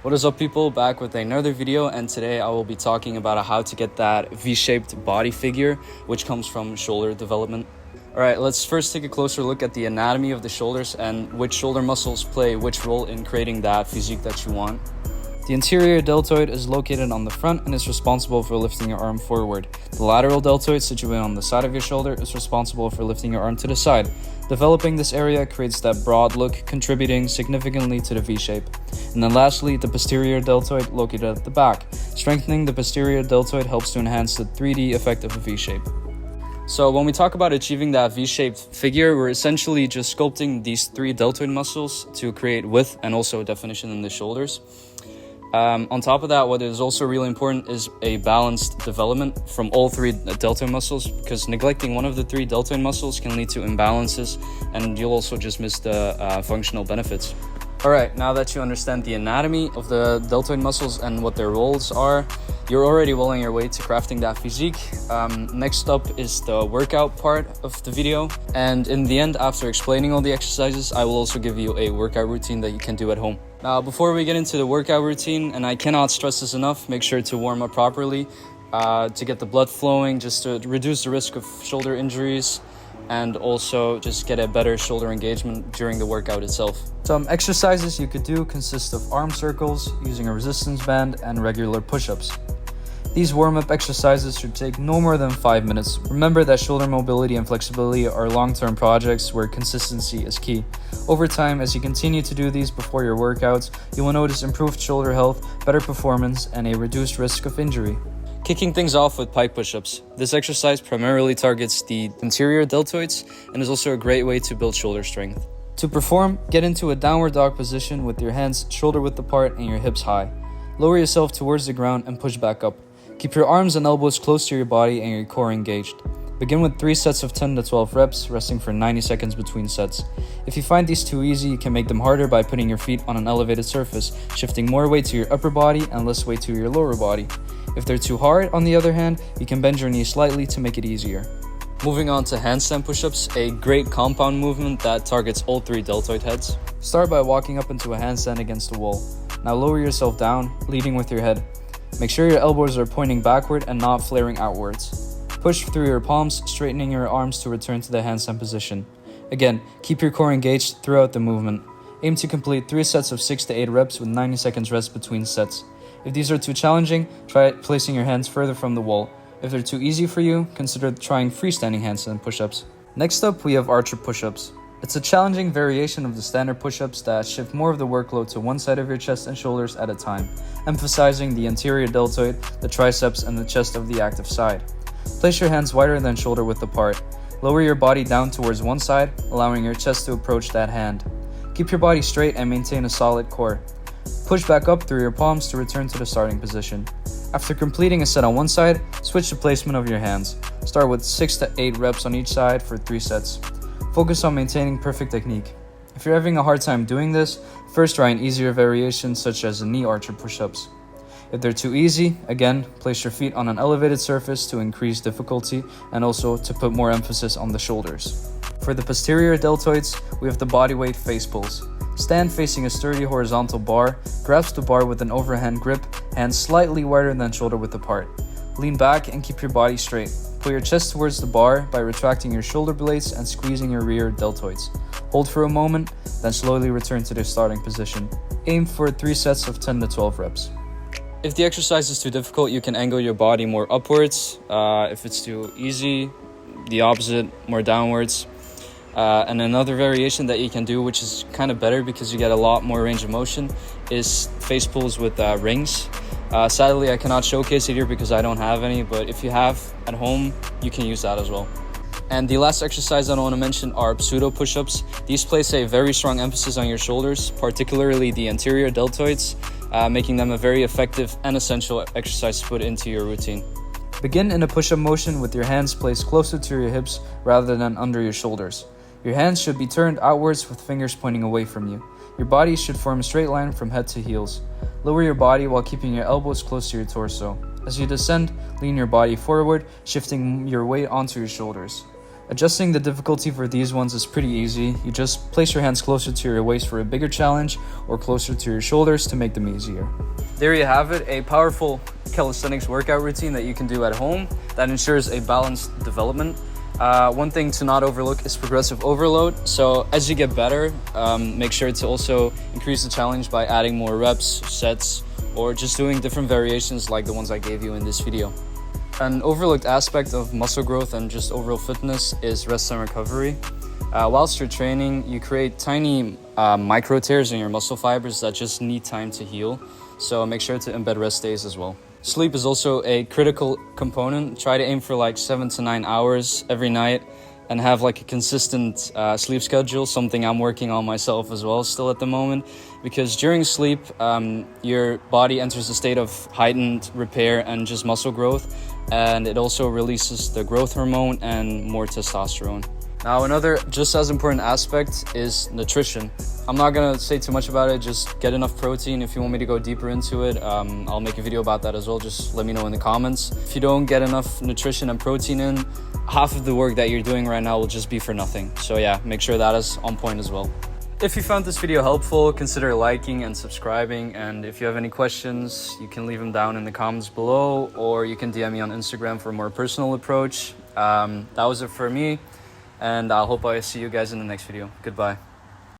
What is up, people? Back with another video, and today I will be talking about how to get that V-shaped body figure, which comes from shoulder development. Alright, let's first take a closer look at the anatomy of the shoulders and which shoulder muscles play which role in creating that physique that you want. The anterior deltoid is located on the front and is responsible for lifting your arm forward. The lateral deltoid, situated on the side of your shoulder, is responsible for lifting your arm to the side. Developing this area creates that broad look, contributing significantly to the V-shape. And then lastly, the posterior deltoid, located at the back. Strengthening the posterior deltoid helps to enhance the 3D effect of a V-shape. So when we talk about achieving that V-shaped figure, we're essentially just sculpting these three deltoid muscles to create width and also definition in the shoulders. On top of that, what is also really important is a balanced development from all three deltoid muscles, because neglecting one of the three deltoid muscles can lead to imbalances, and you'll also just miss the functional benefits. Alright, now that you understand the anatomy of the deltoid muscles and what their roles are, you're already well on your way to crafting that physique. Next up is the workout part of the video, and in the end, after explaining all the exercises, I will also give you a workout routine that you can do at home. Now, before we get into the workout routine, and I cannot stress this enough, make sure to warm up properly to get the blood flowing, just to reduce the risk of shoulder injuries, and also just get a better shoulder engagement during the workout itself. Some exercises you could do consist of arm circles, using a resistance band, and regular push-ups. These warm-up exercises should take no more than 5 minutes. Remember that shoulder mobility and flexibility are long-term projects where consistency is key. Over time, as you continue to do these before your workouts, you will notice improved shoulder health, better performance, and a reduced risk of injury. Kicking things off with pike push-ups. This exercise primarily targets the anterior deltoids and is also a great way to build shoulder strength. To perform, get into a downward dog position with your hands shoulder width apart and your hips high. Lower yourself towards the ground and push back up. Keep your arms and elbows close to your body and your core engaged. Begin with 3 sets of 10 to 12 reps, resting for 90 seconds between sets. If you find these too easy, you can make them harder by putting your feet on an elevated surface, shifting more weight to your upper body and less weight to your lower body. If they're too hard, on the other hand, you can bend your knees slightly to make it easier. Moving on to handstand push-ups, a great compound movement that targets all three deltoid heads. Start by walking up into a handstand against the wall. Now lower yourself down, leading with your head. Make sure your elbows are pointing backward and not flaring outwards. Push through your palms, straightening your arms to return to the handstand position. Again, keep your core engaged throughout the movement. Aim to complete 3 sets of 6 to 8 reps with 90 seconds rest between sets. If these are too challenging, try placing your hands further from the wall. If they're too easy for you, consider trying freestanding handstand push-ups. Next up, we have archer push-ups. It's a challenging variation of the standard push-ups that shift more of the workload to one side of your chest and shoulders at a time, emphasizing the anterior deltoid, the triceps, and the chest of the active side. Place your hands wider than shoulder width apart. Lower your body down towards one side, allowing your chest to approach that hand. Keep your body straight and maintain a solid core. Push back up through your palms to return to the starting position. After completing a set on one side, switch the placement of your hands. Start with 6 to 8 reps on each side for 3 sets. Focus on maintaining perfect technique. If you're having a hard time doing this, first try an easier variation such as the knee archer push-ups. If they're too easy, again, place your feet on an elevated surface to increase difficulty and also to put more emphasis on the shoulders. For the posterior deltoids, we have the bodyweight face pulls. Stand facing a sturdy horizontal bar, grasp the bar with an overhand grip, hands slightly wider than shoulder width apart. Lean back and keep your body straight. Pull your chest towards the bar by retracting your shoulder blades and squeezing your rear deltoids. Hold for a moment, then slowly return to the starting position. Aim for 3 sets of 10 to 12 reps. If the exercise is too difficult, you can angle your body more upwards. If it's too easy, the opposite, more downwards. And another variation that you can do, which is kind of better because you get a lot more range of motion, is face pulls with rings. Sadly, I cannot showcase it here because I don't have any, but if you have at home, you can use that as well. And the last exercise that I want to mention are pseudo push-ups. These place a very strong emphasis on your shoulders, particularly the anterior deltoids, making them a very effective and essential exercise to put into your routine. Begin in a push-up motion with your hands placed closer to your hips rather than under your shoulders. Your hands should be turned outwards with fingers pointing away from you. Your body should form a straight line from head to heels. Lower your body while keeping your elbows close to your torso. As you descend, lean your body forward, shifting your weight onto your shoulders. Adjusting the difficulty for these ones is pretty easy. You just place your hands closer to your waist for a bigger challenge or closer to your shoulders to make them easier. There you have it, a powerful calisthenics workout routine that you can do at home that ensures a balanced development. One thing to not overlook is progressive overload. So as you get better, make sure to also increase the challenge by adding more reps, sets, or just doing different variations like the ones I gave you in this video. An overlooked aspect of muscle growth and just overall fitness is rest and recovery. Whilst you're training, you create tiny micro tears in your muscle fibers that just need time to heal. So make sure to embed rest days as well. Sleep is also a critical component. Try to aim for like 7 to 9 hours every night and have like a consistent sleep schedule, something I'm working on myself as well still at the moment, because during sleep, your body enters a state of heightened repair and just muscle growth, and it also releases the growth hormone and more testosterone. Now, another just as important aspect is nutrition. I'm not gonna say too much about it, just get enough protein. If you want me to go deeper into it, I'll make a video about that as well. Just let me know in the comments. If you don't get enough nutrition and protein in, half of the work that you're doing right now will just be for nothing. So yeah, make sure that is on point as well. If you found this video helpful, consider liking and subscribing. And if you have any questions, you can leave them down in the comments below, or you can DM me on Instagram for a more personal approach. That was it for me, and I hope I see you guys in the next video. Goodbye.